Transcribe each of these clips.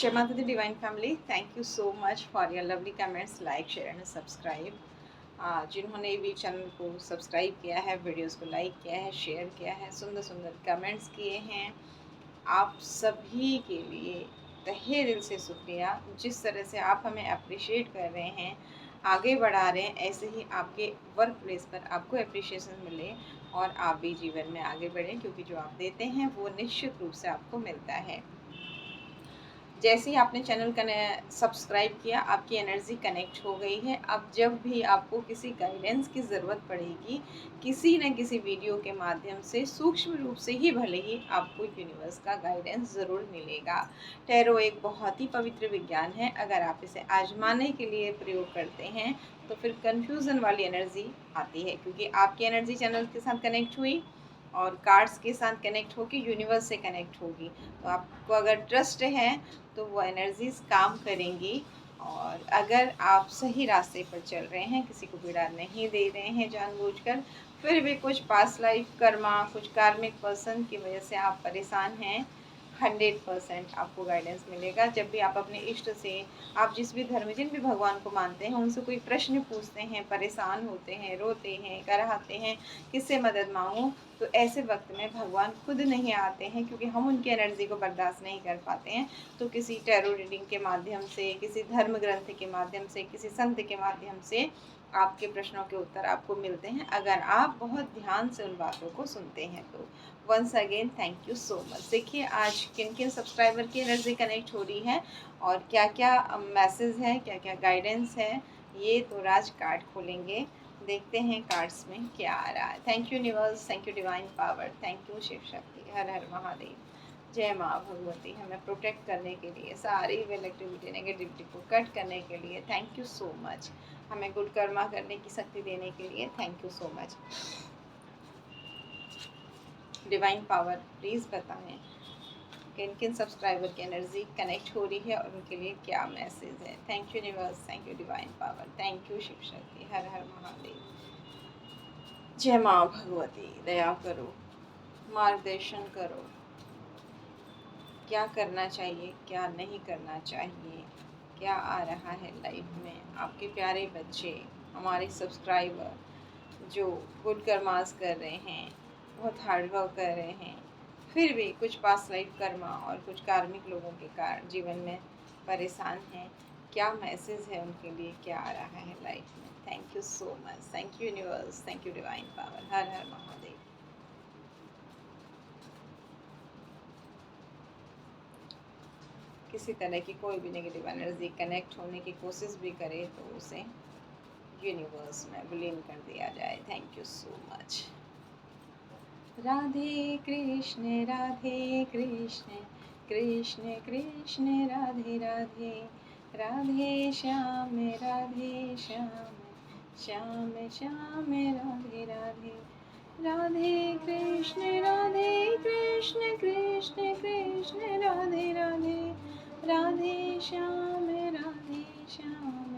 जय माता दी divine family, thank you so much for your lovely comments, like share and subscribe. जिन्होंने भी channel को सब्सक्राइब किया है, वीडियोस को लाइक किया है, शेयर किया है, सुंदर सुंदर कमेंट्स किए हैं, आप सभी के लिए तहे दिल से शुक्रिया। जिस तरह से आप हमें अप्रिशिएट कर रहे हैं, आगे बढ़ा रहे हैं, ऐसे ही आपके वर्क प्लेस पर आपको अप्रिशिएशन मिले और आप भी जीवन में आगे बढ़ें, क्योंकि जो आप देते हैं वो निश्चित रूप से आपको मिलता है। जैसे ही आपने चैनल का सब्सक्राइब किया, आपकी एनर्जी कनेक्ट हो गई है। अब जब भी आपको किसी गाइडेंस की ज़रूरत पड़ेगी, किसी न किसी वीडियो के माध्यम से, सूक्ष्म रूप से ही भले ही, आपको यूनिवर्स का गाइडेंस ज़रूर मिलेगा। टैरो एक बहुत ही पवित्र विज्ञान है। अगर आप इसे आजमाने के लिए प्रयोग करते हैं तो फिर कन्फ्यूज़न वाली एनर्जी आती है, क्योंकि आपकी एनर्जी चैनल के साथ कनेक्ट हुई और कार्ड्स के साथ कनेक्ट होगी, यूनिवर्स से कनेक्ट होगी। तो आपको अगर ट्रस्ट है तो वो एनर्जीज काम करेंगी। और अगर आप सही रास्ते पर चल रहे हैं, किसी को पीड़ा नहीं दे रहे हैं जानबूझकर, फिर भी कुछ पास्ट लाइफ कर्मा, कुछ कार्मिक पर्सन की वजह से आप परेशान हैं, 100% आपको गाइडेंस मिलेगा। जब भी आप अपने इष्ट से, आप जिस भी धर्म, जिन भी भगवान को मानते हैं, उनसे कोई प्रश्न पूछते हैं, परेशान होते हैं, रोते हैं, कराहते हैं, किससे मदद मांगूं, तो ऐसे वक्त में भगवान खुद नहीं आते हैं, क्योंकि हम उनकी एनर्जी को बर्दाश्त नहीं कर पाते हैं। तो किसी टैरो रीडिंग के माध्यम से, किसी धर्म ग्रंथ के माध्यम से, किसी संत के माध्यम से आपके प्रश्नों के उत्तर आपको मिलते हैं, अगर आप बहुत ध्यान से उन बातों को सुनते हैं तो। Once again thank you so much. देखिए आज किन किन सब्सक्राइबर की एनर्जी कनेक्ट हो रही है और क्या क्या मैसेज है, क्या क्या गाइडेंस है, ये तो राज कार्ड खोलेंगे, देखते हैं कार्ड्स में क्या आ रहा है। Thank you universe, thank you divine power, thank you Shiv Shakti, हर हर महादेव। जय माँ भगवती, हमें प्रोटेक्ट करने के लिए, सारी इविल एक्टिविटी, नेगेटिविटी को कट करने के लिए थैंक यू सो मच। हमें गुड कर्मा करने की शक्ति देने के लिए thank you so much. Divine power please बताएं किन किन सब्सक्राइबर की एनर्जी कनेक्ट हो रही है और उनके लिए क्या मैसेज है। Thank you universe, thank you divine power, thank you Shiv Shakti, हर हर महादेव। जय माँ भगवती, दया करो, मार्गदर्शन करो, क्या करना चाहिए, क्या नहीं करना चाहिए, क्या आ रहा है लाइफ में। आपके प्यारे बच्चे, हमारे सब्सक्राइबर जो गुड कर्मास कर रहे हैं, बहुत हार्ड वर्क कर रहे हैं, फिर भी कुछ पास्ट लाइफ कर्मा और कुछ कार्मिक लोगों के कारण जीवन में परेशान हैं, क्या मैसेज है उनके लिए, क्या आ रहा है लाइफ में। Thank you so much, thank you universe, thank you divine power, हर हर महादेव। किसी तरह की कोई भी नेगेटिव एनर्जी कनेक्ट होने की कोशिश भी करे तो उसे यूनिवर्स में विलीन कर दिया जाए। Thank you so much. Radhe Krishna Krishna Krishna Radhe Radhe, Radhe Shyam Shyam Shyam Shyam Radhe Radhe, Radhe Krishna Krishna Krishna Radhe Radhe, Radhe Shyam Shyam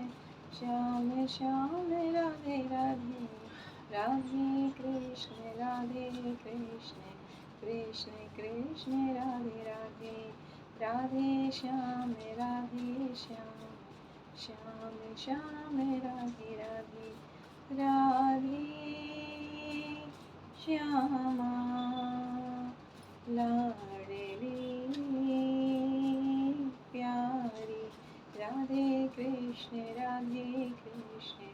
Shyam Shyam Radhe Radhe, Radhe Krishna Krishna Krishna Krishna Radhe Radhe, Radhe Shyam Shyam Shyam Shyam Radhe Radhe, Radhe Shyama लाडली प्यारी, Radhe Krishna Krishna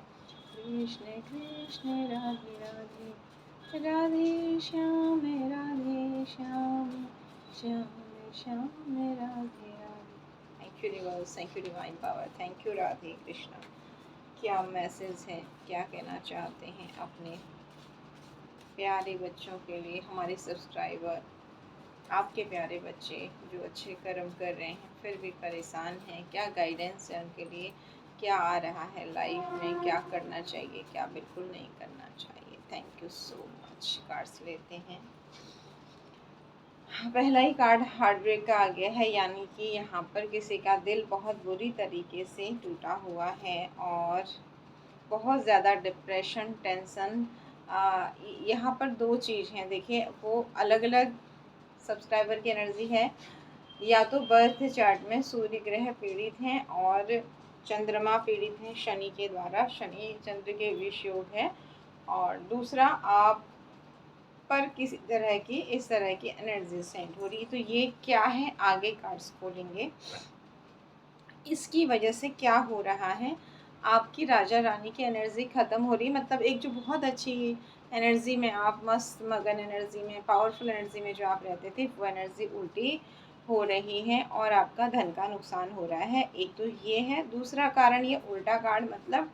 Krishna Krishna Radhe Radhe, Radhe Shyam Shyam Shyam Shyam Radhe Radhe. Thank you universe, thank you divine power, thank you Radhe Krishna. क्या मैसेज है, क्या कहना चाहते हैं अपने प्यारे बच्चों के लिए, हमारे सब्सक्राइबर, आपके प्यारे बच्चे जो अच्छे कर्म कर रहे हैं फिर भी परेशान हैं, क्या गाइडेंस है उनके लिए, क्या आ रहा है लाइफ में, क्या करना चाहिए, क्या बिल्कुल नहीं करना चाहिए। Thank you so much. Cards लेते हैं। पहला ही कार्ड हार्ट ब्रेक का आ गया है, यानी कि यहाँ पर किसी का दिल बहुत बुरी तरीके से टूटा हुआ है और बहुत ज़्यादा डिप्रेशन, टेंशन। यहाँ पर दो चीज़ हैं, देखिए वो अलग अलग सब्सक्राइबर की एनर्जी है। या तो बर्थ चार्ट में सूर्य ग्रह पीड़ित हैं और चंद्रमा पीड़ित हैं शनि के द्वारा, शनि चंद्र के विष योग है। और दूसरा, आप पर किसी तरह की इस तरह की एनर्जी सेंड हो रही है। तो ये क्या है, आगे कार्ड्स खोलेंगे। इसकी वजह से क्या हो रहा है, आपकी राजा रानी की एनर्जी ख़त्म हो रही है। मतलब एक जो बहुत अच्छी एनर्जी में आप मस्त मगन एनर्जी में, पावरफुल एनर्जी में जो आप रहते थे, वो एनर्जी उल्टी हो रही है और आपका धन का नुकसान हो रहा है। एक तो ये है। दूसरा कारण, ये उल्टा कार्ड, मतलब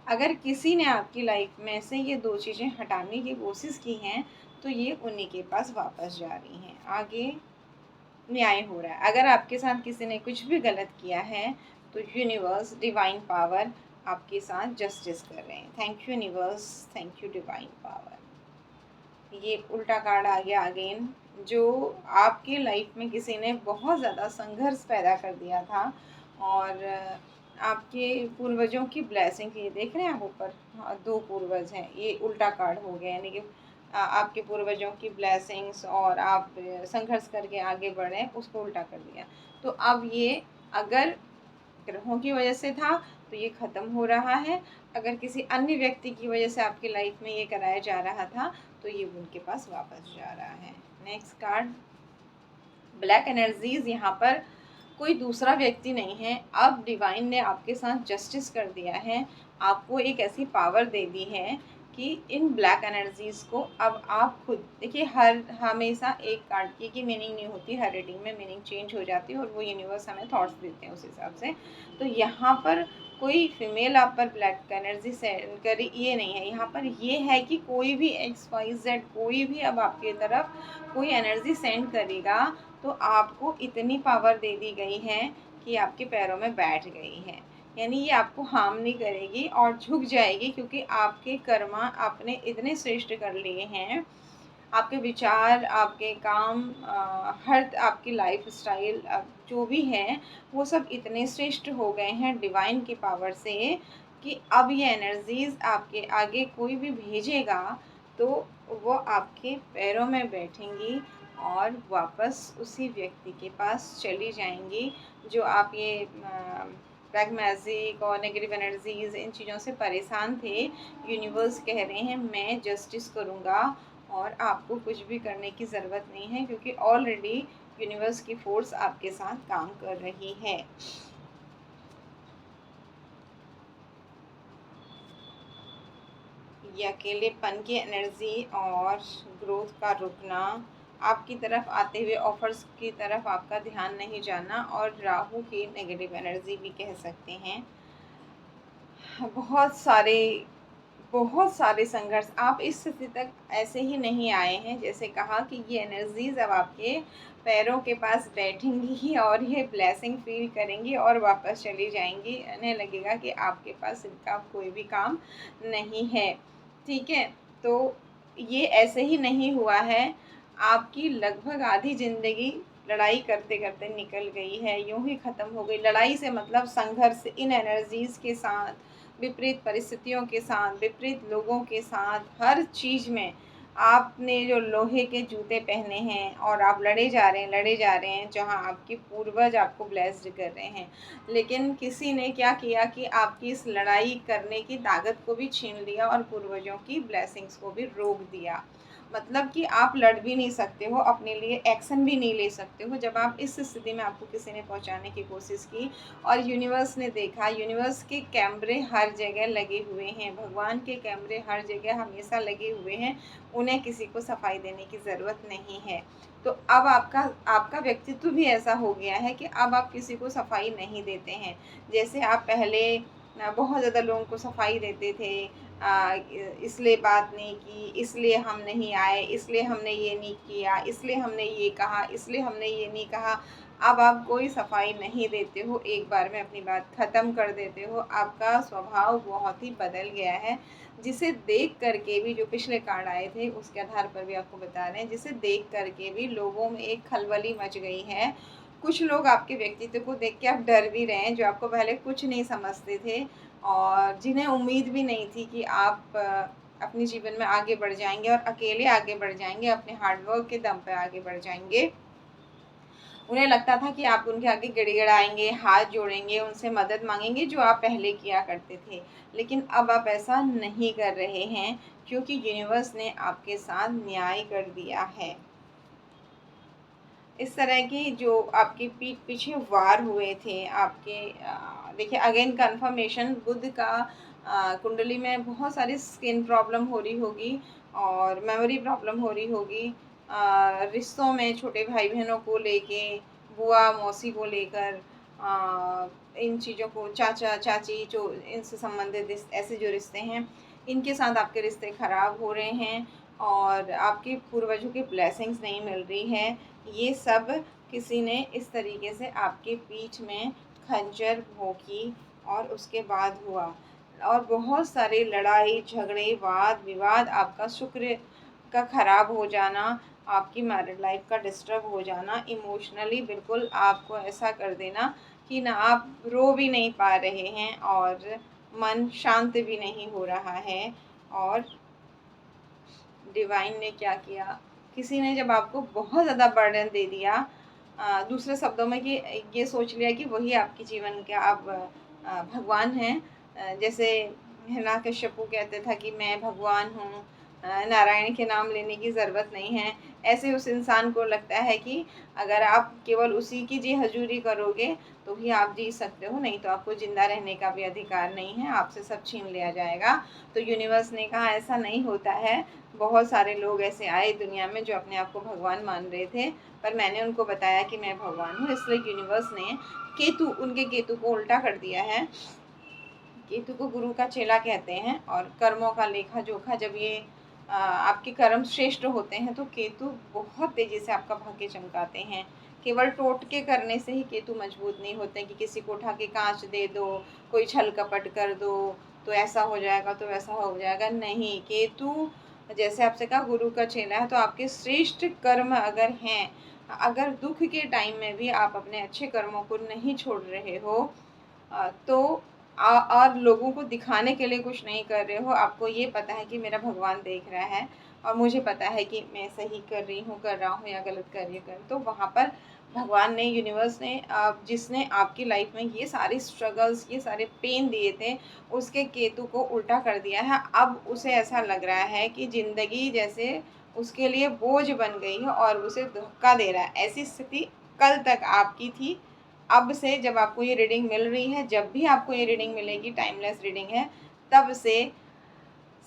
अगर किसी ने आपकी लाइफ में से ये दो चीज़ें हटाने की कोशिश की हैं, तो ये उन्हीं के पास वापस जा रही हैं। आगे न्याय हो रहा है। अगर आपके साथ किसी ने कुछ भी गलत किया है, तो यूनिवर्स, डिवाइन पावर आपके साथ जस्टिस कर रहे हैं। Thank you universe, thank you divine power. ये उल्टा कार्ड आ गया अगेन। जो आपकी लाइफ में किसी ने बहुत ज़्यादा संघर्ष पैदा कर दिया था और आपके पूर्वजों की ब्लेसिंग, ये देख रहे हैं आप ऊपर, हाँ, दो पूर्वज हैं, ये उल्टा कार्ड हो गया। यानी कि आपके पूर्वजों की ब्लेसिंग्स और आप संघर्ष करके आगे बढ़े, उसको उल्टा कर दिया। तो अब ये अगर ग्रहों की वजह से था, तो ये ख़त्म हो रहा है। अगर किसी अन्य व्यक्ति की वजह से आपकी लाइफ में ये कराया जा रहा था, तो ये उनके पास वापस जा रहा है। Next card, black energies. यहाँ पर कोई दूसरा व्यक्ति नहीं है, अब डिवाइन ने आपके साथ जस्टिस कर दिया है। आपको एक ऐसी पावर दे दी है कि इन ब्लैक एनर्जीज़ को अब आप खुद देखिए। हर हमेशा एक कार्ड की मीनिंग नहीं होती, हर रीडिंग में मीनिंग चेंज हो जाती है और वो यूनिवर्स हमें थॉट्स देते हैं उस हिसाब से। तो यहाँ पर कोई फीमेल आप पर ब्लैक एनर्जी सेंड करी, ये नहीं है। यहाँ पर ये है कि कोई भी XYZ, कोई भी अब आपकी तरफ कोई एनर्जी सेंड करेगा, तो आपको इतनी पावर दे दी गई है कि आपके पैरों में बैठ गई है। यानी ये आपको हार्म नहीं करेगी और झुक जाएगी, क्योंकि आपके कर्मा आपने इतने श्रेष्ठ कर लिए हैं। आपके विचार, आपके काम, हर आपकी लाइफ स्टाइल जो भी है, वो सब इतने श्रेष्ठ हो गए हैं डिवाइन की पावर से कि अब ये एनर्जीज़ आपके आगे कोई भी भेजेगा, तो वो आपके पैरों में बैठेंगी और वापस उसी व्यक्ति के पास चली जाएंगी। जो आप ये ब्लैक मैजिक और नेगेटिव एनर्जीज़, इन चीज़ों से परेशान थे, यूनिवर्स कह रहे हैं मैं जस्टिस करूँगा और आपको कुछ भी करने की ज़रूरत नहीं है, क्योंकि ऑलरेडी यूनिवर्स की फोर्स आपके साथ काम कर रही है। ये अकेलेपन की एनर्जी और ग्रोथ का रुकना, आपकी तरफ आते हुए ऑफर्स की तरफ आपका ध्यान नहीं जाना, और राहु की नेगेटिव एनर्जी भी कह सकते हैं। बहुत सारे संघर्ष, आप इस स्थिति तक ऐसे ही नहीं आए हैं। जैसे कहा कि ये एनर्जीज अब आपके पैरों के पास बैठेंगी ही और ये ब्लेसिंग फील करेंगी और वापस चली जाएंगी। उन्हें लगेगा कि आपके पास इनका कोई भी काम नहीं है। ठीक है, तो ये ऐसे ही नहीं हुआ है। आपकी लगभग आधी ज़िंदगी लड़ाई करते करते निकल गई है, यूं ही ख़त्म हो गई। लड़ाई से मतलब संघर्ष, इन एनर्जीज़ के साथ, विपरीत परिस्थितियों के साथ, विपरीत लोगों के साथ, हर चीज़ में आपने जो लोहे के जूते पहने हैं और आप लड़े जा रहे हैं, लड़े जा रहे हैं, जहाँ आपके पूर्वज आपको ब्लेस्ड कर रहे हैं। लेकिन किसी ने क्या किया कि आपकी इस लड़ाई करने की ताकत को भी छीन लिया और पूर्वजों की ब्लेसिंग्स को भी रोक दिया। मतलब कि आप लड़ भी नहीं सकते हो, अपने लिए एक्शन भी नहीं ले सकते हो। जब आप इस स्थिति में आपको किसी ने पहुंचाने की कोशिश की और यूनिवर्स ने देखा, यूनिवर्स के कैमरे हर जगह लगे हुए हैं, भगवान के कैमरे हर जगह हमेशा लगे हुए हैं, उन्हें किसी को सफाई देने की ज़रूरत नहीं है। तो अब आपका आपका व्यक्तित्व भी ऐसा हो गया है कि अब आप किसी को सफाई नहीं देते हैं। जैसे आप पहले बहुत ज़्यादा लोगों को सफाई देते थे, इसलिए बात नहीं की, इसलिए हम नहीं आए, इसलिए हमने ये नहीं किया, इसलिए हमने ये कहा, इसलिए हमने ये नहीं कहा। अब आप कोई सफाई नहीं देते हो, एक बार में अपनी बात ख़त्म कर देते हो। आपका स्वभाव बहुत ही बदल गया है, जिसे देख करके भी, जो पिछले कार्ड आए थे उसके आधार पर भी आपको बता रहे हैं, जिसे देख करके भी लोगों में एक खलबली मच गई है। कुछ लोग आपके व्यक्तित्व को देख के आप डर भी रहे हैं, जो आपको पहले कुछ नहीं समझते थे और जिन्हें उम्मीद भी नहीं थी कि आप अपने जीवन में आगे बढ़ जाएंगे और अकेले आगे बढ़ जाएंगे, अपने हार्डवर्क के दम पर आगे बढ़ जाएंगे। उन्हें लगता था कि आप उनके आगे गिड़गिड़ाएँगे, हाथ जोड़ेंगे, उनसे मदद माँगेंगे जो आप पहले किया करते थे। लेकिन अब आप ऐसा नहीं कर रहे हैं क्योंकि यूनिवर्स ने आपके साथ न्याय कर दिया है। इस तरह की जो आपकी पीठ पीछे वार हुए थे आपके देखिए अगेन कन्फर्मेशन बुध का कुंडली में बहुत सारी स्किन प्रॉब्लम हो रही होगी और मेमोरी प्रॉब्लम हो रही होगी, रिश्तों में छोटे भाई बहनों को लेके, बुआ मौसी को लेकर, इन चीज़ों को चाचा चाची जो इनसे संबंधित ऐसे जो रिश्ते हैं इनके साथ आपके रिश्ते ख़राब हो रहे हैं और आपके पूर्वजों की ब्लेसिंग्स नहीं मिल रही है। ये सब किसी ने इस तरीके से आपके पीठ में खंजर भोंकी और उसके बाद हुआ और बहुत सारे लड़ाई झगड़े वाद विवाद, आपका शुक्र का ख़राब हो जाना, आपकी मैरिड लाइफ का डिस्टर्ब हो जाना, इमोशनली बिल्कुल आपको ऐसा कर देना कि ना आप रो भी नहीं पा रहे हैं और मन शांत भी नहीं हो रहा है। और डिवाइन ने क्या किया, किसी ने जब आपको बहुत ज़्यादा बर्डन दे दिया, दूसरे शब्दों में कि ये सोच लिया कि वही आपके जीवन के आप भगवान हैं। जैसे हिरण्यकश्यपु कहते था कि मैं भगवान हूँ, नारायण के नाम लेने की ज़रूरत नहीं है। ऐसे उस इंसान को लगता है कि अगर आप केवल उसी की जी हजूरी करोगे तो ही आप जी सकते हो, नहीं तो आपको ज़िंदा रहने का भी अधिकार नहीं है, आपसे सब छीन लिया जाएगा। तो यूनिवर्स ने कहा ऐसा नहीं होता है। बहुत सारे लोग ऐसे आए दुनिया में जो अपने आप को भगवान मान रहे थे, पर मैंने उनको बताया कि मैं भगवान हूँ, इसलिए यूनिवर्स ने उनके केतु को उल्टा कर दिया है। केतु को गुरु का चेला कहते हैं और कर्मों का लेखा जोखा जब ये आपके कर्म श्रेष्ठ होते हैं तो केतु बहुत तेज़ी से आपका भाग्य चमकाते हैं। केवल टोटके करने से ही केतु मजबूत नहीं होते कि किसी को उठा के कांच दे दो, कोई छल कपट कर दो तो ऐसा हो जाएगा तो वैसा हो जाएगा, नहीं। केतु जैसे आपसे कहा गुरु का चेला है, तो आपके श्रेष्ठ कर्म अगर हैं, अगर दुख के टाइम में भी आप अपने अच्छे कर्मों को नहीं छोड़ रहे हो, तो और लोगों को दिखाने के लिए कुछ नहीं कर रहे हो, आपको ये पता है कि मेरा भगवान देख रहा है और मुझे पता है कि मैं सही कर रही हूँ, कर रहा हूँ या गलत कर रही हूँ, तो वहाँ पर भगवान ने, यूनिवर्स ने, जिसने आपकी लाइफ में ये सारे स्ट्रगल्स, ये सारे पेन दिए थे, उसके केतु को उल्टा कर दिया है। अब उसे ऐसा लग रहा है कि ज़िंदगी जैसे उसके लिए बोझ बन गई है और उसे धक्का दे रहा है। ऐसी स्थिति कल तक आपकी थी, अब से जब आपको ये रीडिंग मिल रही है, जब भी आपको ये रीडिंग मिलेगी, टाइमलेस रीडिंग है, तब से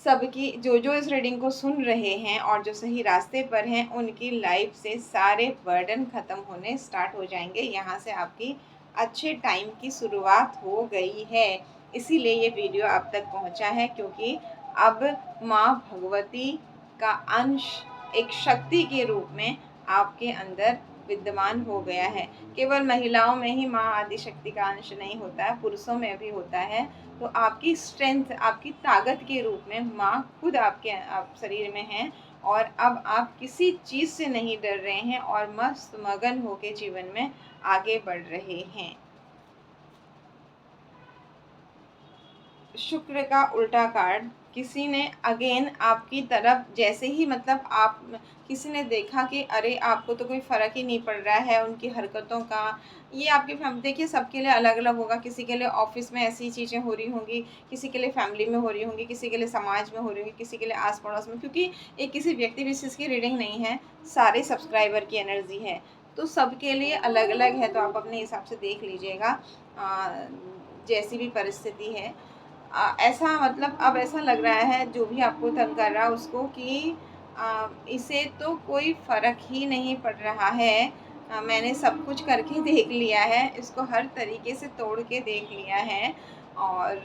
सबकी जो इस रीडिंग को सुन रहे हैं और जो सही रास्ते पर हैं उनकी लाइफ से सारे बर्डन ख़त्म होने स्टार्ट हो जाएंगे। यहाँ से आपकी अच्छे टाइम की शुरुआत हो गई है, इसीलिए ये वीडियो आप तक पहुँचा है, क्योंकि अब माँ भगवती का अंश एक शक्ति के रूप में आपके अंदर विद्यमान हो गया है। केवल महिलाओं में ही माँ आदिशक्ति का अंश नहीं होता है, पुरुषों में भी होता है। तो आपकी स्ट्रेंथ, आपकी ताकत के रूप में माँ खुद आप शरीर में हैं और अब आप किसी चीज़ से नहीं डर रहे हैं और मस्त मगन होके जीवन में आगे बढ़ रहे हैं। शुक्र का उल्टा कार्ड, किसी ने अगेन आपकी तरफ जैसे ही, मतलब आप, किसी ने देखा कि अरे आपको तो कोई फ़र्क ही नहीं पड़ रहा है उनकी हरकतों का। ये आपकी फैमिली, देखिए सबके लिए अलग अलग होगा, किसी के लिए ऑफिस में ऐसी चीज़ें हो रही होंगी, किसी के लिए फैमिली में हो रही होंगी, किसी के लिए समाज में हो रही होंगी, किसी के लिए आस पड़ोस में, क्योंकि एक किसी व्यक्ति विशेष की रीडिंग नहीं है, सारे सब्सक्राइबर की एनर्जी है, तो सबके लिए अलग अलग है। तो आप अपने हिसाब से देख लीजिएगा, जैसी भी परिस्थिति है। ऐसा, मतलब अब ऐसा लग रहा है जो भी आपको तंग कर रहा है उसको कि इसे तो कोई फ़र्क ही नहीं पड़ रहा है। मैंने सब कुछ करके देख लिया है, इसको हर तरीके से तोड़ के देख लिया है और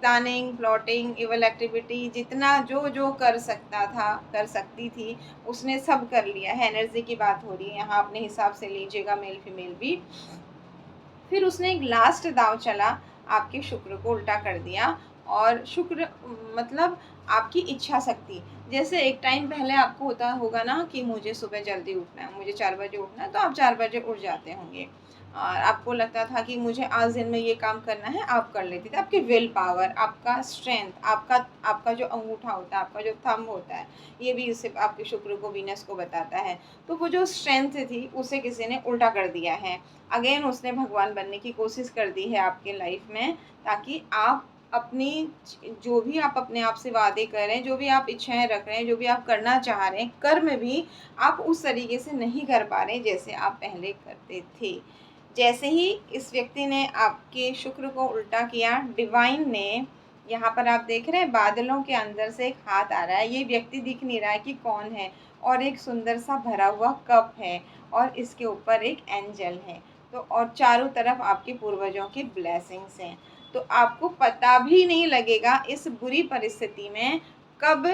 प्लानिंग, प्लॉटिंग, इवल एक्टिविटी, जितना जो जो कर सकता था, कर सकती थी, उसने सब कर लिया है। एनर्जी की बात हो रही है यहाँ, अपने हिसाब से लीजिएगा, मेल फीमेल भी। फिर उसने एक लास्ट दांव चला, आपके शुक्र को उल्टा कर दिया। और शुक्र मतलब आपकी इच्छा शक्ति, जैसे एक टाइम पहले आपको होता होगा ना कि मुझे सुबह जल्दी उठना है, मुझे 4 बजे उठना है, तो आप 4 बजे उठ जाते होंगे। और आपको लगता था कि मुझे आज दिन में ये काम करना है, आप कर लेते थे। आपकी विल पावर, आपका स्ट्रेंथ, आपका आपका जो अंगूठा होता है, आपका जो थंब होता है, ये भी उससे आपके शुक्र को, वीनस को बताता है। तो वो जो स्ट्रेंथ थी उसे किसी ने उल्टा कर दिया है। अगेन उसने भगवान बनने की कोशिश कर दी है आपके लाइफ में, ताकि आप अपनी जो भी आप अपने आप से वादे कर रहे हैं, जो भी आप इच्छाएं रख रहे हैं, जो भी आप करना चाह रहे हैं, कर्म भी आप उस तरीके से नहीं कर पा रहे जैसे आप पहले करते थे। जैसे ही इस व्यक्ति ने आपके शुक्र को उल्टा किया, डिवाइन ने, यहाँ पर आप देख रहे हैं बादलों के अंदर से एक हाथ आ रहा है। ये व्यक्ति दिख नहीं रहा है कि कौन है, और एक सुंदर सा भरा हुआ कप है, और इसके ऊपर एक एंजल है। तो और चारों तरफ आपके पूर्वजों की ब्लेसिंग्स हैं। तो आपको पता भी नहीं लगेगा इस बुरी परिस्थिति में कब,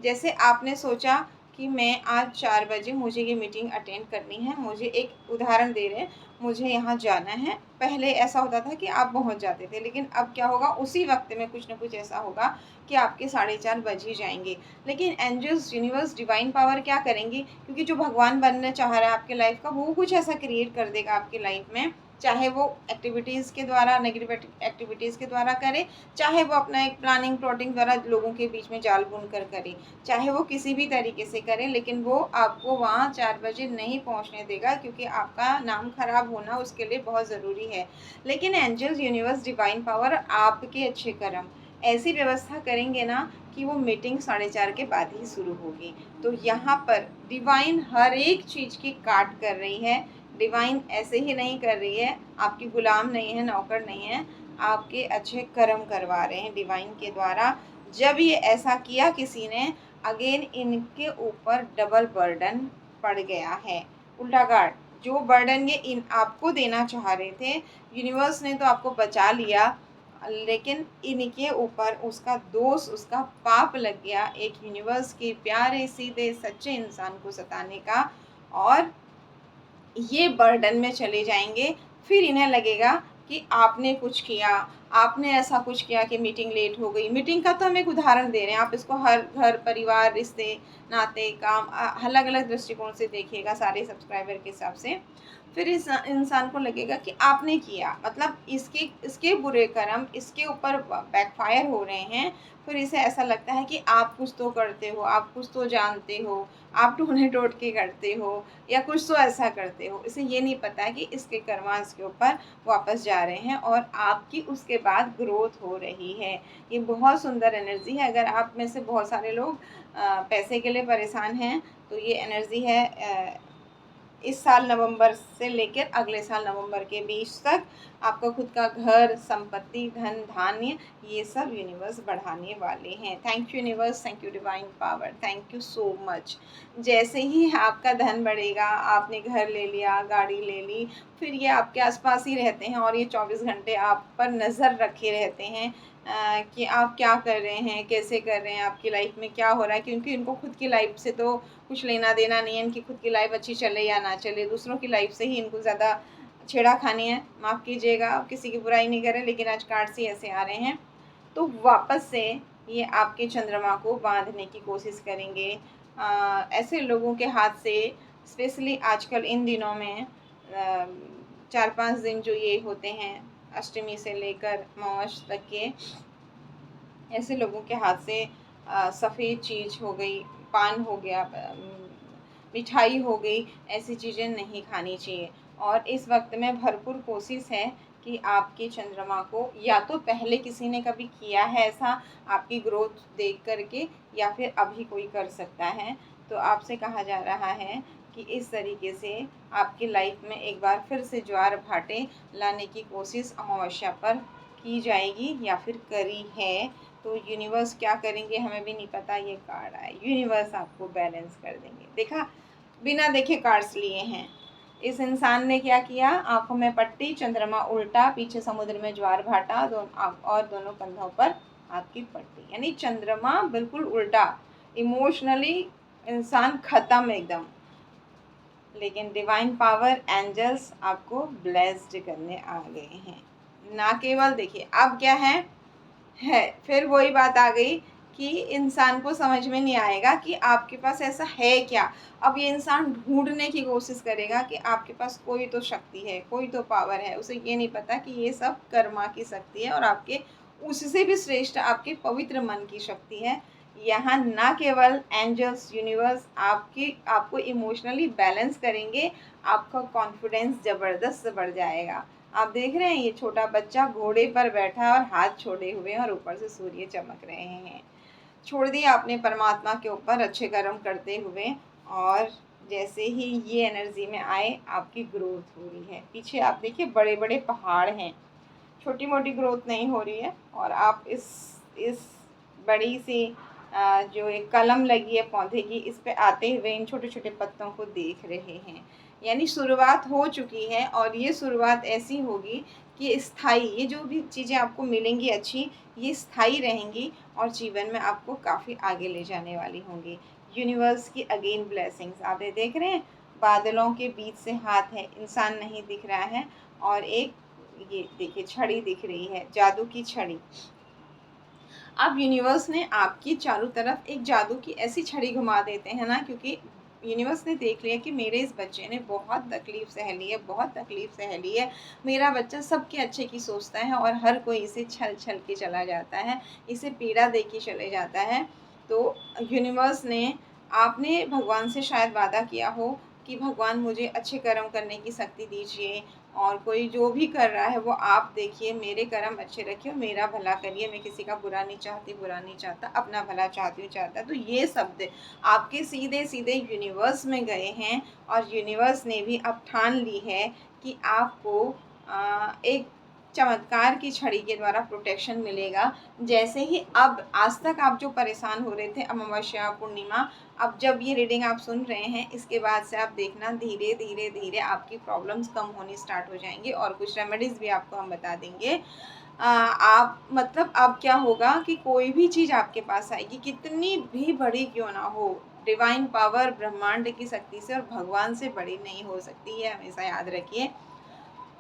जैसे आपने सोचा कि मैं आज 4 बजे मुझे ये मीटिंग अटेंड करनी है, मुझे एक उदाहरण दे रहे हैं, मुझे यहाँ जाना है। पहले ऐसा होता था कि आप पहुँच जाते थे, लेकिन अब क्या होगा, उसी वक्त में कुछ ना कुछ ऐसा होगा कि आपके 4:30 बज ही जाएंगे। लेकिन एंजल्स, यूनिवर्स, डिवाइन पावर क्या करेंगी, क्योंकि जो भगवान बनना चाह रहा है आपके लाइफ का, वो कुछ ऐसा क्रिएट कर देगा आपकी लाइफ में, चाहे वो एक्टिविटीज़ के द्वारा, नेगेटिव एक्टिविटीज़ के द्वारा करे, चाहे वो अपना एक प्लानिंग प्लॉटिंग द्वारा लोगों के बीच में जाल बुन कर करे, चाहे वो किसी भी तरीके से करे, लेकिन वो आपको वहाँ 4 बजे नहीं पहुँचने देगा, क्योंकि आपका नाम खराब होना उसके लिए बहुत ज़रूरी है। लेकिन एंजल्स, यूनिवर्स, डिवाइन पावर आपके अच्छे कर्म ऐसी व्यवस्था करेंगे ना कि वो मीटिंग 4:30 के बाद ही शुरू होगी। तो यहाँ पर डिवाइन हर एक चीज़ की काट कर रही है। डिवाइन ऐसे ही नहीं कर रही है, आपकी गुलाम नहीं है, नौकर नहीं है, आपके अच्छे कर्म करवा रहे हैं डिवाइन के द्वारा। जब ये ऐसा किया किसी ने, अगेन इनके ऊपर डबल बर्डन पड़ गया है। उल्टा गार्ड, जो बर्डन ये इन आपको देना चाह रहे थे, यूनिवर्स ने तो आपको बचा लिया, लेकिन इनके ऊपर उसका दोष, उसका पाप लग गया, एक यूनिवर्स के प्यारे सीधे सच्चे इंसान को सताने का। और ये बर्डन में चले जाएंगे। फिर इन्हें लगेगा कि आपने कुछ किया, आपने ऐसा कुछ किया कि मीटिंग लेट हो गई। मीटिंग का तो हम एक उदाहरण दे रहे हैं, आप इसको हर घर परिवार, रिश्ते नाते, काम, अलग अलग दृष्टिकोण से देखिएगा सारे सब्सक्राइबर के हिसाब से। फिर इस इंसान को लगेगा कि आपने किया, मतलब इसके इसके बुरे कर्म इसके ऊपर बैकफायर हो रहे हैं। फिर इसे ऐसा लगता है कि आप कुछ तो करते हो, आप कुछ तो जानते हो, आप टोने टोटके करते हो, या कुछ तो ऐसा करते हो। इसे ये नहीं पता है कि इसके कर्मा इसके ऊपर वापस जा रहे हैं, और आपकी उसके बाद ग्रोथ हो रही है। ये बहुत सुंदर एनर्जी है। अगर आप में से बहुत सारे लोग पैसे के लिए परेशान हैं, तो ये एनर्जी है इस साल नवंबर से लेकर अगले साल नवंबर के बीच तक आपका खुद का घर, संपत्ति, धन धान्य, ये सब यूनिवर्स बढ़ाने वाले हैं। Thank you universe, thank you divine power, thank you so much. जैसे ही आपका धन बढ़ेगा, आपने घर ले लिया, गाड़ी ले ली, फिर ये आपके आसपास ही रहते हैं, और ये 24 घंटे आप पर नज़र रखे रहते हैं कि आप क्या कर रहे हैं, कैसे कर रहे हैं, आपकी लाइफ में क्या हो रहा है, क्योंकि इनको खुद की लाइफ से तो कुछ लेना देना नहीं है। इनकी खुद की लाइफ अच्छी चले या ना चले, दूसरों की लाइफ से ही इनको ज़्यादा छेड़ा खानी है। माफ़ कीजिएगा, आप किसी की बुराई नहीं करें, लेकिन आज कार्ड्स ही ऐसे आ रहे हैं। तो वापस से ये आपके चंद्रमा को बांधने की कोशिश करेंगे। ऐसे लोगों के हाथ से, स्पेशली आजकल इन दिनों में 4-5 दिन जो ये होते हैं, अष्टमी से लेकर अमावस तक के, ऐसे लोगों के हाथ से सफ़ेद चीज़ हो गई, पान हो गया, मिठाई हो गई, ऐसी चीज़ें नहीं खानी चाहिए। और इस वक्त में भरपूर कोशिश है कि आपके चंद्रमा को, या तो पहले किसी ने कभी किया है ऐसा आपकी ग्रोथ देख करके, या फिर अभी कोई कर सकता है। तो आपसे कहा जा रहा है कि इस तरीके से आपकी लाइफ में एक बार फिर से ज्वार भाटे लाने की कोशिश अमावस्या पर की जाएगी, या फिर करी है। तो यूनिवर्स क्या करेंगे हमें भी नहीं पता। ये कार्ड आए, यूनिवर्स आपको बैलेंस कर देंगे। देखा, बिना देखे कार्ड्स लिए हैं। इस इंसान ने क्या किया, आंखों में पट्टी, चंद्रमा उल्टा, पीछे समुद्र में ज्वार भाटा, और दोनों कंधों पर आपकी पट्टी, यानी चंद्रमा बिल्कुल उल्टा, इमोशनली इंसान खत्म एकदम। लेकिन डिवाइन पावर, एंजल्स आपको ब्लेस्ड करने आ गए हैं। ना केवल देखिए अब क्या है फिर वही बात आ गई कि इंसान को समझ में नहीं आएगा कि आपके पास ऐसा है क्या। अब ये इंसान ढूँढने की कोशिश करेगा कि आपके पास कोई तो शक्ति है, कोई तो पावर है। उसे ये नहीं पता कि ये सब कर्मा की शक्ति है और आपके उससे भी श्रेष्ठ आपके पवित्र मन की शक्ति है। यहाँ ना केवल एंजल्स, यूनिवर्स आपको इमोशनली बैलेंस करेंगे, आपका कॉन्फिडेंस ज़बरदस्त बढ़ जाएगा। आप देख रहे हैं ये छोटा बच्चा घोड़े पर बैठा और हाथ छोड़े हुए हैं और ऊपर से सूर्य चमक रहे हैं। छोड़ दिया आपने परमात्मा के ऊपर अच्छे कर्म करते हुए, और जैसे ही ये एनर्जी में आए आपकी ग्रोथ हो रही है। पीछे आप देखिए बड़े बड़े पहाड़ हैं, छोटी मोटी ग्रोथ नहीं हो रही है। और आप इस बड़ी सी जो एक कलम लगी है पौधे की, इस पे आते हुए इन छोटे छोटे पत्तों को देख रहे हैं। यानी शुरुआत हो चुकी है और ये शुरुआत ऐसी होगी कि स्थायी, ये जो भी चीज़ें आपको मिलेंगी अच्छी, ये स्थायी रहेंगी और जीवन में आपको काफ़ी आगे ले जाने वाली होंगी। यूनिवर्स की अगेन ब्लेसिंग्स आप ये देख रहे हैं, बादलों के बीच से हाथ है, इंसान नहीं दिख रहा है, और एक ये देखिए छड़ी दिख रही है, जादू की छड़ी। अब यूनिवर्स ने आपकी चारों तरफ एक जादू की ऐसी छड़ी घुमा देते हैं ना, क्योंकि यूनिवर्स ने देख लिया कि मेरे इस बच्चे ने बहुत तकलीफ सह ली है, बहुत तकलीफ सह ली है। मेरा बच्चा सबके अच्छे की सोचता है और हर कोई इसे छल छल के चला जाता है, इसे पीड़ा दे के चले जाता है। तो यूनिवर्स ने, आपने भगवान से शायद वादा किया हो कि भगवान मुझे अच्छे कर्म करने की शक्ति दीजिए, और कोई जो भी कर रहा है वो आप देखिए, मेरे कर्म अच्छे रखिए, मेरा भला करिए, मैं किसी का बुरा नहीं चाहती, बुरा नहीं चाहता, अपना भला चाहती हूँ, चाहता। तो ये शब्द आपके सीधे सीधे यूनिवर्स में गए हैं और यूनिवर्स ने भी अब ठान ली है कि आपको एक चमत्कार की छड़ी के द्वारा प्रोटेक्शन मिलेगा। जैसे ही अब आज तक आप जो परेशान हो रहे थे अमावस्या पूर्णिमा, अब जब ये रीडिंग आप सुन रहे हैं, इसके बाद से आप देखना धीरे धीरे धीरे आपकी प्रॉब्लम्स कम होनी स्टार्ट हो जाएंगी और कुछ रेमेडीज़ भी आपको हम बता देंगे। आप मतलब अब क्या होगा कि कोई भी चीज़ आपके पास आएगी, कितनी भी बड़ी क्यों ना हो, डिवाइन पावर ब्रह्मांड की शक्ति से और भगवान से बड़ी नहीं हो सकती है, हमेशा याद रखिए।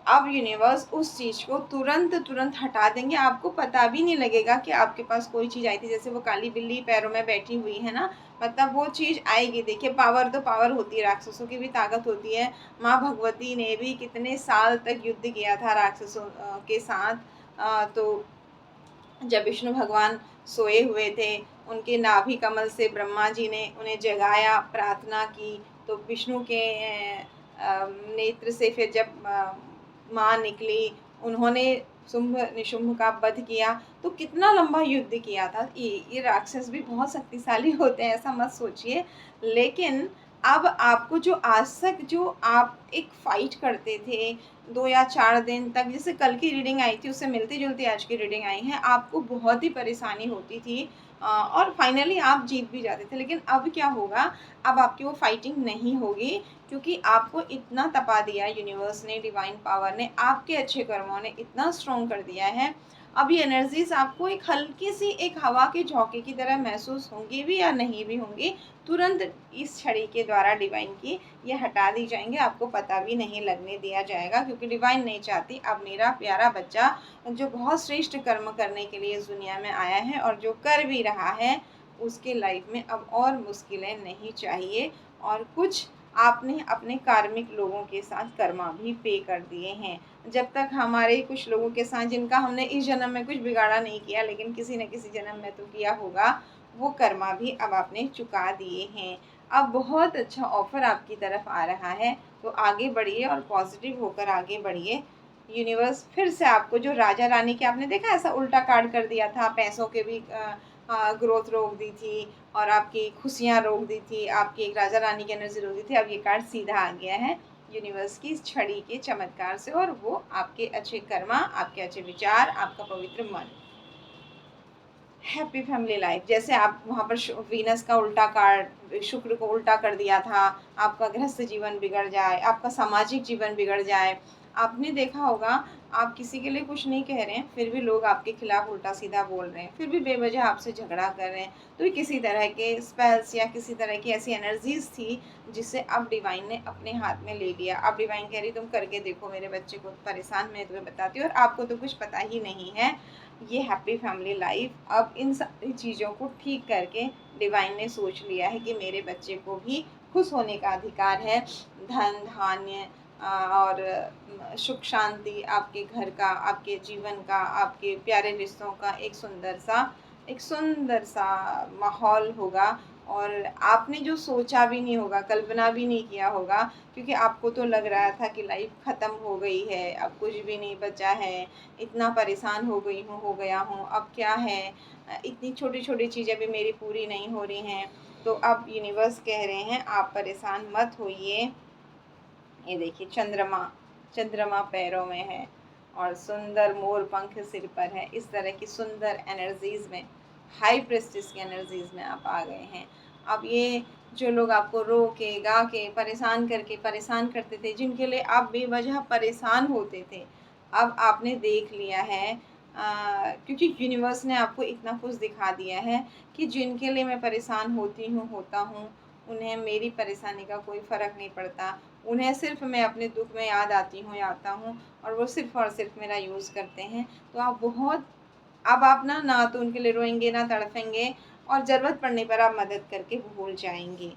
अब यूनिवर्स उस चीज़ को तुरंत तुरंत हटा देंगे, आपको पता भी नहीं लगेगा कि आपके पास कोई चीज़ आई थी। जैसे वो काली बिल्ली पैरों में बैठी हुई है ना, मतलब वो चीज़ आएगी। देखिए पावर तो पावर होती है, राक्षसों की भी ताकत होती है। माँ भगवती ने भी कितने साल तक युद्ध किया था राक्षसों के साथ। तो जब विष्णु भगवान सोए हुए थे, उनके नाभि कमल से ब्रह्मा जी ने उन्हें जगाया, प्रार्थना की, तो विष्णु के नेत्र से फिर जब माँ निकली, उन्होंने शुंभ निशुंभ का वध किया। तो कितना लंबा युद्ध किया था। ये राक्षस भी बहुत शक्तिशाली होते हैं, ऐसा मत सोचिए। लेकिन अब आपको जो आज तक जो आप एक फ़ाइट करते थे 2 या 4 दिन तक, जैसे कल की रीडिंग आई थी उससे मिलती-जुलती आज की रीडिंग आई है, आपको बहुत ही परेशानी होती थी और फाइनली आप जीत भी जाते थे। लेकिन अब क्या होगा, अब आपकी वो फाइटिंग नहीं होगी, क्योंकि आपको इतना तपा दिया यूनिवर्स ने, डिवाइन पावर ने, आपके अच्छे कर्मों ने इतना स्ट्रॉन्ग कर दिया है। अब ये एनर्जीज आपको एक हल्की सी एक हवा के झोंके की तरह महसूस होंगी भी या नहीं भी होंगी, तुरंत इस छड़ी के द्वारा डिवाइन की ये हटा दी जाएंगे, आपको पता भी नहीं लगने दिया जाएगा, क्योंकि डिवाइन नहीं चाहती अब मेरा प्यारा बच्चा जो बहुत श्रेष्ठ कर्म करने के लिए इस दुनिया में आया है और जो कर भी रहा है, उसके लाइफ में अब और मुश्किलें नहीं चाहिए। और कुछ आपने अपने कार्मिक लोगों के साथ कर्मा भी पे कर दिए हैं। जब तक हमारे कुछ लोगों के साथ जिनका हमने इस जन्म में कुछ बिगाड़ा नहीं किया, लेकिन किसी न किसी जन्म में तो किया होगा, वो कर्मा भी अब आपने चुका दिए हैं। अब बहुत अच्छा ऑफ़र आपकी तरफ आ रहा है, तो आगे बढ़िए और पॉजिटिव होकर आगे बढ़िए। यूनिवर्स फिर से आपको, जो राजा रानी के आपने देखा ऐसा उल्टा कार्ड कर दिया था, पैसों के भी ग्रोथ रोक दी थी और आपकी खुशियाँ रोक दी थी, आपकी एक राजा रानी की एनर्जी रोक दी थी। अब ये कार्ड सीधा आ गया है यूनिवर्स की इस छड़ी के चमत्कार से, और वो आपके अच्छे कर्मा, आपके अच्छे विचार, आपका पवित्र मन। Happy family life. जैसे आप वहाँ पर वीनस का उल्टा कार्ड, शुक्र को उल्टा कर दिया था, आपका गृहस्थ जीवन बिगड़ जाए, आपका सामाजिक जीवन बिगड़ जाए, आपने देखा होगा, आप किसी के लिए कुछ नहीं कह रहे हैं, फिर भी लोग आपके खिलाफ उल्टा-सीधा बोल रहे हैं, फिर भी बेवजह आपसे झगड़ा कर रहे हैं। तो ये किसी तरह के स्पेल्स या किसी तरह की ऐसी एनर्जीज़ थी, जिसे अब डिवाइन ने अपने हाथ में ले लिया। अब डिवाइन कह रही तुम करके देखो मेरे बच्चे को परेशान, मैं तुम्हें बताती हूँ और आपको तो कुछ पता ही नहीं है। ये हैप्पी फैमिली लाइफ अब इन सारी चीज़ों को ठीक करके डिवाइन ने सोच लिया है कि मेरे बच्चे को भी खुश होने का अधिकार है। धन, धान्य और सुख शांति आपके घर का, आपके जीवन का, आपके प्यारे रिश्तों का एक सुंदर सा माहौल होगा। और आपने जो सोचा भी नहीं होगा, कल्पना भी नहीं किया होगा, क्योंकि आपको तो लग रहा था कि लाइफ ख़त्म हो गई है, अब कुछ भी नहीं बचा है, इतना परेशान हो गई हूँ, हो गया हूँ, अब क्या है, इतनी छोटी-छोटी चीज़ें भी मेरी पूरी नहीं हो रही हैं। तो अब यूनिवर्स कह रहे हैं आप परेशान मत होइए। ये देखिए चंद्रमा, चंद्रमा पैरों में है और सुंदर मोर पंख सिर पर है। इस तरह की सुंदर एनर्जीज़ में, हाई प्रेस्टिज की एनर्जीज़ में आप आ गए हैं। अब ये जो लोग आपको रो के, गा के, परेशान करके परेशान करते थे, जिनके लिए आप बेवजह परेशान होते थे, अब आपने देख लिया है। क्योंकि यूनिवर्स ने आपको इतना कुछ दिखा दिया है कि जिनके लिए मैं परेशान होती हूँ, होता हूँ, उन्हें मेरी परेशानी का कोई फ़र्क नहीं पड़ता। उन्हें सिर्फ़ मैं अपने दुःख में याद आती हूँ या आता हूँ और वो सिर्फ़ और सिर्फ़ मेरा यूज़ करते हैं। तो आप बहुत, अब आप ना तो उनके लिए रोएँगे, ना तड़पेंगे और ज़रूरत पड़ने पर आप मदद करके भूल जाएँगे।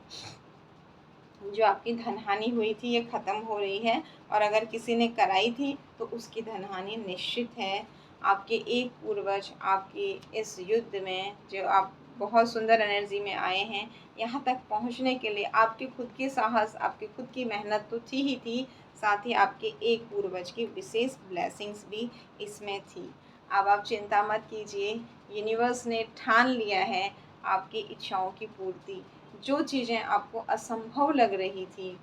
जो आपकी धन-हानि हुई थी ये ख़त्म हो रही है और अगर किसी ने कराई थी तो उसकी धन-हानि निश्चित है। आपके एक पूर्वज आपकी इस युद्ध में, जो आप बहुत सुंदर एनर्जी में आए हैं, यहाँ तक पहुँचने के लिए आपके खुद के साहस, आपकी खुद की मेहनत तो थी ही थी, साथ ही आपके एक पूर्वज की विशेष ब्लेसिंग्स भी इसमें थी। अब आप चिंता मत कीजिए, यूनिवर्स ने ठान लिया है आपकी इच्छाओं की पूर्ति। जो चीज़ें आपको असंभव लग रही थी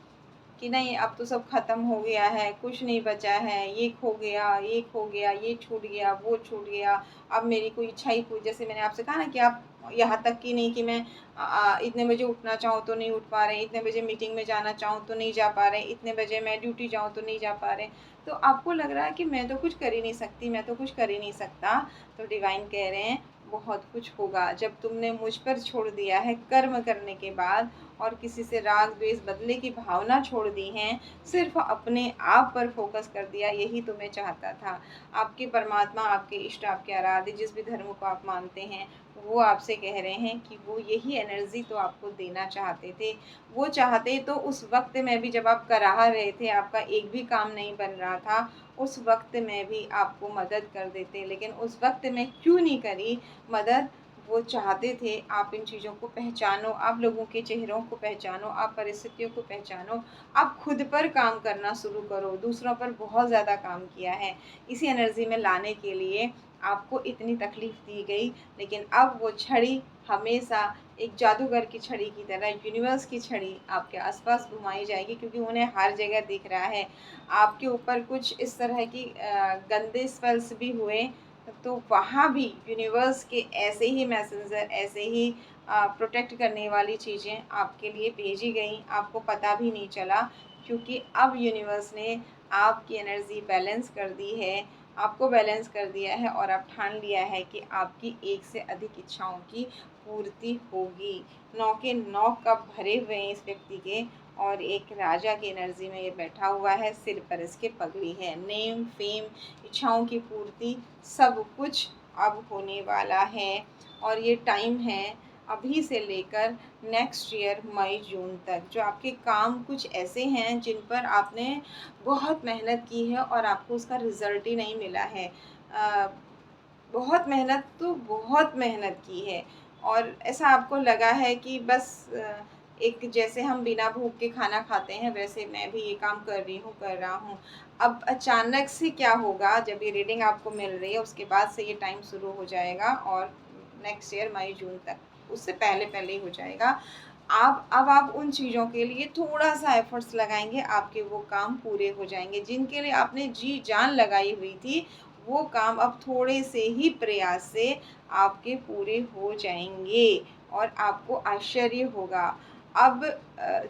कि नहीं अब तो सब ख़त्म हो गया है, कुछ नहीं बचा है, ये खो गया, ये खो गया, ये छूट गया, वो छूट गया, अब मेरी कोई इच्छा ही पूरी, जैसे मैंने आपसे कहा ना कि आप यहाँ तक कि नहीं कि मैं इतने बजे उठना चाहूँ तो नहीं उठ पा रहे, इतने बजे मीटिंग में जाना चाहूँ तो नहीं जा पा रहे, इतने बजे मैं ड्यूटी जाऊँ तो नहीं जा पा रहे। तो आपको लग रहा है कि मैं तो कुछ कर ही नहीं सकती, मैं तो कुछ कर ही नहीं सकता। तो डिवाइन कह रहे हैं बहुत कुछ होगा जब तुमने मुझ पर छोड़ दिया है कर्म करने के बाद, और किसी से राग द्वेष बदले की भावना छोड़ दी हैं, सिर्फ अपने आप पर फोकस कर दिया, यही तो मैं चाहता था। आपके परमात्मा, आपके इष्ट, आपके आराध्य, जिस भी धर्म को आप मानते हैं, वो आपसे कह रहे हैं कि वो यही एनर्जी तो आपको देना चाहते थे। वो चाहते तो उस वक्त में भी, जब आप करा रहे थे, आपका एक भी काम नहीं बन रहा था, उस वक्त में भी आपको मदद कर देते, लेकिन उस वक्त में क्यों नहीं करी मदद? वो चाहते थे आप इन चीज़ों को पहचानो, आप लोगों के चेहरों को पहचानो, आप परिस्थितियों को पहचानो, आप खुद पर काम करना शुरू करो। दूसरों पर बहुत ज़्यादा काम किया है, इसी एनर्जी में लाने के लिए आपको इतनी तकलीफ़ दी गई, लेकिन अब वो छड़ी हमेशा एक जादूगर की छड़ी की तरह, यूनिवर्स की छड़ी आपके आसपास घुमाई जाएगी, क्योंकि उन्हें हर जगह दिख रहा है आपके ऊपर कुछ इस तरह की गंदे स्पेल्स भी हुए, तो वहाँ भी यूनिवर्स के ऐसे ही मैसेंजर, ऐसे ही प्रोटेक्ट करने वाली चीज़ें आपके लिए भेजी गई, आपको पता भी नहीं चला, क्योंकि अब यूनिवर्स ने आपकी एनर्जी बैलेंस कर दी है, आपको बैलेंस कर दिया है और अब ठान लिया है कि आपकी एक से अधिक इच्छाओं की पूर्ति होगी। 9 के 9 कप भरे हुए हैं इस व्यक्ति के, और एक राजा की एनर्जी में ये बैठा हुआ है, सिर पर इसके पगड़ी है। नेम, फेम, इच्छाओं की पूर्ति, सब कुछ अब होने वाला है। और ये टाइम है अभी से लेकर नेक्स्ट ईयर मई जून तक, जो आपके काम कुछ ऐसे हैं जिन पर आपने बहुत मेहनत की है और आपको उसका रिज़ल्ट ही नहीं मिला है। अ, बहुत मेहनत तो बहुत मेहनत की है, और ऐसा आपको लगा है कि बस एक जैसे हम बिना भूख के खाना खाते हैं, वैसे मैं भी ये काम कर रही हूँ, कर रहा हूँ। अब अचानक से क्या होगा, जब ये रीडिंग आपको मिल रही है उसके बाद से ये टाइम शुरू हो जाएगा और नेक्स्ट ईयर मई जून तक, उससे पहले ही हो जाएगा। आप उन चीज़ों के लिए थोड़ा-सा एफ़र्ट्स लगाएँगे, आपके वो काम पूरे हो जाएँगे। जिनके लिए आपने जी-जान लगाई हुई थी, वो काम अब थोड़े से ही प्रयास से आपके पूरे हो जाएँगे और आपको आश्चर्य होगा। अब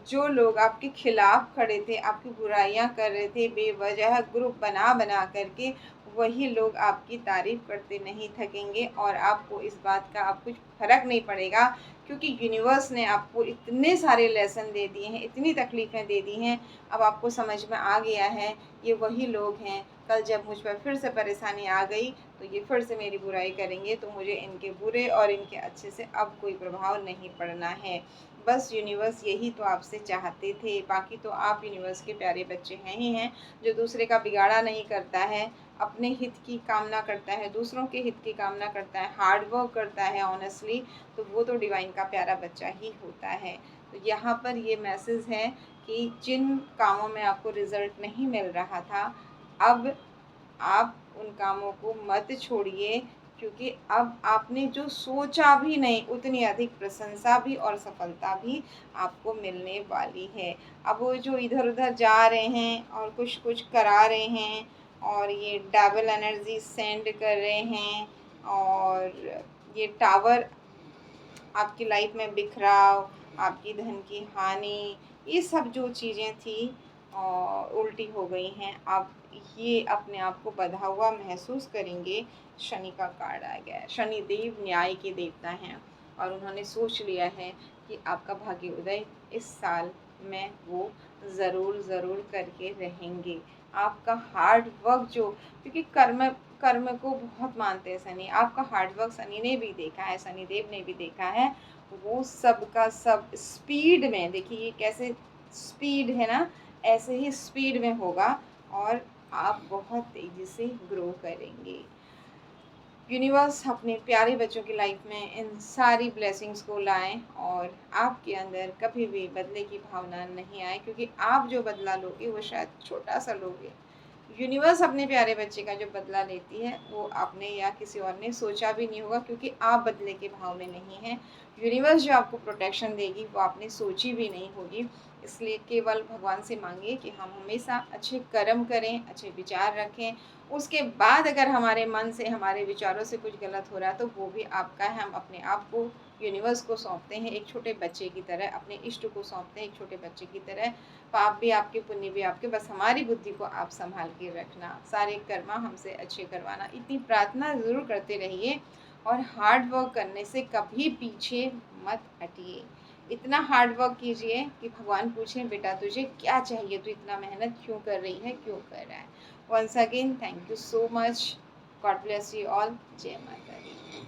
जो लोग आपके खिलाफ खड़े थे, आपकी बुराइयां कर रहे थे, बेवजह ग्रुप बना बना करके, वही लोग आपकी तारीफ करते नहीं थकेंगे और आपको इस बात का अब कुछ फर्क नहीं पड़ेगा, क्योंकि यूनिवर्स ने आपको इतने सारे लेसन दे दिए हैं, इतनी तकलीफ़ें दे दी हैं। अब आपको समझ में आ गया है ये वही लोग हैं। कल जब मुझ पर फिर से परेशानी आ गई तो ये फिर से मेरी बुराई करेंगे, तो मुझे इनके बुरे और इनके अच्छे से अब कोई प्रभाव नहीं पड़ना है। बस यूनिवर्स यही तो आपसे चाहते थे। बाकी तो आप यूनिवर्स के प्यारे बच्चे हैं ही हैं, जो दूसरे का बिगाड़ा नहीं करता है, अपने हित की कामना करता है, दूसरों के हित की कामना करता है, हार्ड वर्क करता है ऑनेस्टली, तो वो तो डिवाइन का प्यारा बच्चा ही होता है। तो यहाँ पर ये मैसेज है कि जिन कामों में आपको रिजल्ट नहीं मिल रहा था, अब आप उन कामों को मत छोड़िए, क्योंकि अब आपने जो सोचा भी नहीं उतनी अधिक प्रशंसा भी और सफलता भी आपको मिलने वाली है। अब वो जो इधर उधर जा रहे हैं और कुछ कुछ करा रहे हैं और ये डबल एनर्जी सेंड कर रहे हैं और ये टावर आपकी लाइफ में बिखराव, आपकी धन की हानि, ये सब जो चीज़ें थी उल्टी हो गई हैं। आप ये अपने आप को बँधा हुआ महसूस करेंगे। शनि का कार्ड आ गया है। शनि देव न्याय के देवता हैं और उन्होंने सोच लिया है कि आपका भाग्य उदय इस साल में वो ज़रूर करके रहेंगे। आपका हार्ड वर्क जो, क्योंकि कर्म कर्म को बहुत मानते हैं शनि, आपका हार्ड वर्क शनि ने भी देखा है, शनिदेव ने भी देखा है। वो सब का सब स्पीड में, देखिए ये कैसे स्पीड है ना, ऐसे ही स्पीड में होगा और आप बहुत तेज़ी से ग्रो करेंगे। यूनिवर्स अपने प्यारे बच्चों की लाइफ में इन सारी ब्लेसिंग्स को लाएं और आपके अंदर कभी भी बदले की भावना नहीं आए, क्योंकि आप जो बदला लोगे वो शायद छोटा सा लोगे। यूनिवर्स अपने प्यारे बच्चे का जो बदला लेती है वो आपने या किसी और ने सोचा भी नहीं होगा, क्योंकि आप बदले के भाव में नहीं हैं। यूनिवर्स जो आपको प्रोटेक्शन देगी वो आपने सोची भी नहीं होगी। इसलिए केवल भगवान से मांगिए कि हम हमेशा अच्छे कर्म करें, अच्छे विचार रखें। उसके बाद अगर हमारे मन से, हमारे विचारों से कुछ गलत हो रहा है तो वो भी आपका है। हम अपने आप को यूनिवर्स को सौंपते हैं एक छोटे बच्चे की तरह, अपने इष्ट को सौंपते हैं एक छोटे बच्चे की तरह। पाप भी आपके, पुण्य भी आपके, बस हमारी बुद्धि को आप संभाल के रखना, सारे कर्मा हमसे अच्छे करवाना, इतनी प्रार्थना ज़रूर करते रहिए। और हार्ड वर्क करने से कभी पीछे मत हटिए। इतना हार्ड वर्क कीजिए कि भगवान पूछें बेटा तुझे क्या चाहिए, तू इतना मेहनत क्यों कर रही है, क्यों कर रहा है। Once again thank you so much. God bless you all. जय माता दी।